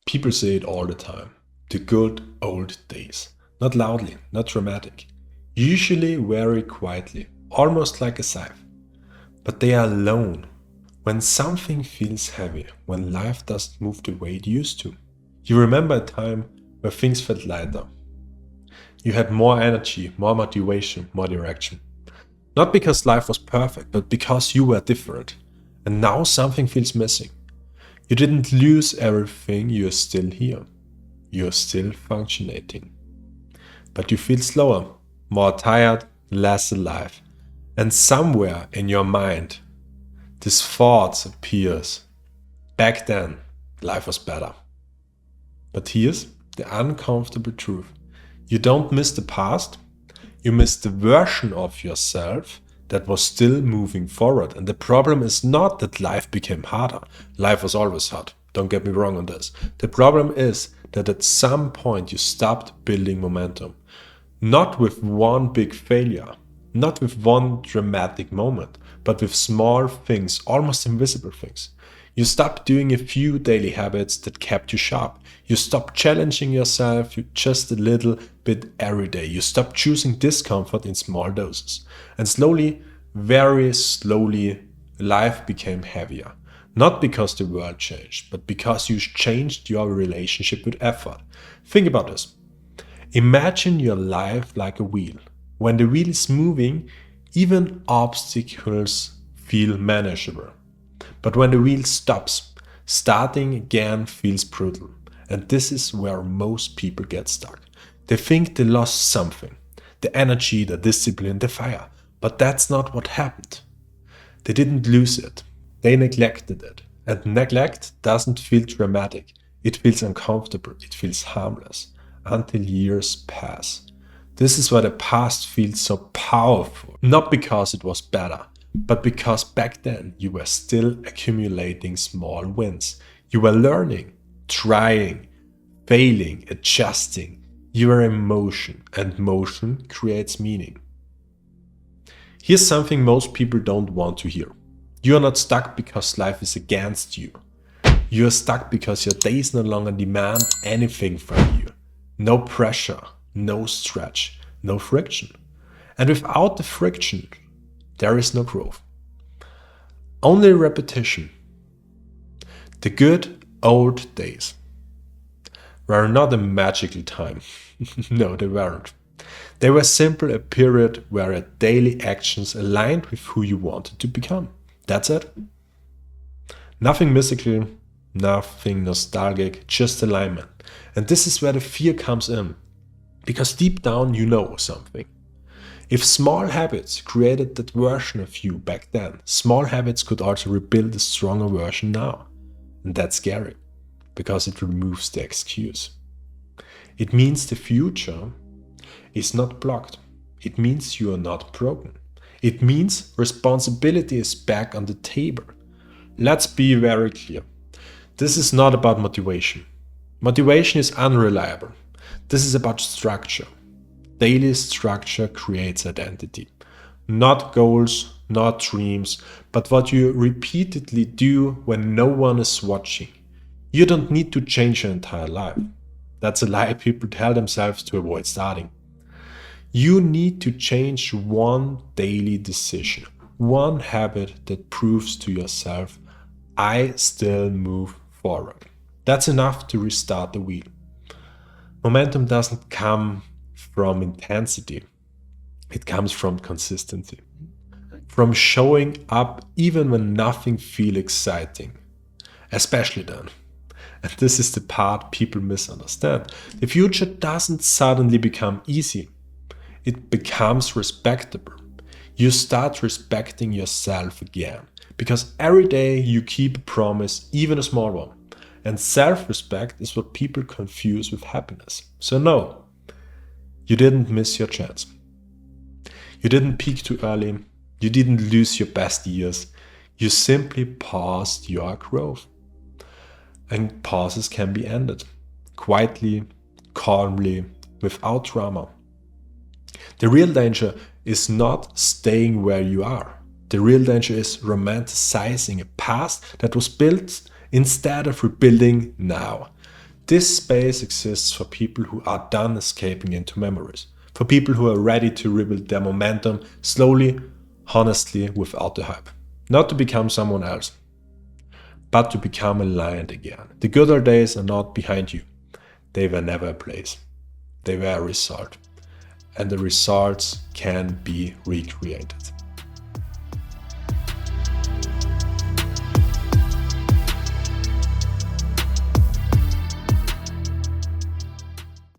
People say it all the time. The good old days. Not loudly, not dramatic. Usually very quietly, almost like a sigh. But they are alone. When something feels heavy, when life doesn't move the way it used to. You remember a time where things felt lighter. You had more energy, more motivation, more direction. Not because life was perfect, but because you were different. And now something feels missing. You didn't lose everything, you're still here. You're still functioning. But you feel slower, more tired, less alive. And somewhere in your mind, this thought appears. Back then, life was better. But here's the uncomfortable truth. You don't miss the past, you miss the version of yourself that was still moving forward. And the problem is not that life became harder. Life was always hard. Don't get me wrong on this. The problem is that at some point you stopped building momentum. Not with one big failure, not with one dramatic moment, but with small things, almost invisible things. You stopped doing a few daily habits that kept you sharp. You stopped challenging yourself just a little bit every day. You stopped choosing discomfort in small doses. And slowly, very slowly, life became heavier. Not because the world changed, but because you changed your relationship with effort. Think about this. Imagine your life like a wheel. When the wheel is moving, even obstacles feel manageable. But when the wheel stops, starting again feels brutal. And this is where most people get stuck. They think they lost something, the energy, the discipline, the fire. But that's not what happened. They didn't lose it. They neglected it. And neglect doesn't feel dramatic. It feels uncomfortable. It feels harmless. Until years pass. This is why the past feels so powerful. Not because it was better, but because back then you were still accumulating small wins. You were learning, trying, failing, adjusting. You were in motion, and motion creates meaning. Here's something most people don't want to hear. You are not stuck because life is against you. You are stuck because your days no longer demand anything from you. No pressure, no stretch, no friction. And without the friction, there is no growth. Only repetition. The good old days were not a magical time. No, they weren't. They were simply a period where your daily actions aligned with who you wanted to become. That's it. Nothing mystical, nothing nostalgic, just alignment. And this is where the fear comes in. Because deep down you know something. If small habits created that version of you back then, small habits could also rebuild a stronger version now. And that's scary, because it removes the excuse. It means the future is not blocked. It means you are not broken. It means responsibility is back on the table. Let's be very clear. This is not about motivation. Motivation is unreliable. This is about structure. Daily structure creates identity. Not goals, not dreams, but what you repeatedly do when no one is watching. You don't need to change your entire life. That's a lie people tell themselves to avoid starting. You need to change one daily decision, one habit that proves to yourself, I still move forward. That's enough to restart the wheel. Momentum doesn't come from intensity. It comes from consistency. From showing up even when nothing feels exciting. Especially then. And this is the part people misunderstand. The future doesn't suddenly become easy. It becomes respectable. You start respecting yourself again. Because every day you keep a promise, even a small one. And self-respect is what people confuse with happiness. So no, you didn't miss your chance. You didn't peak too early. You didn't lose your best years. You simply paused your growth. And pauses can be ended. Quietly, calmly, without drama. The real danger is not staying where you are. The real danger is romanticizing a past that was built instead of rebuilding now. This space exists for people who are done escaping into memories, for people who are ready to rebuild their momentum slowly, honestly, without the hype. Not to become someone else, but to become aligned again. The good old days are not behind you. They were never a place. They were a result. And the results can be recreated.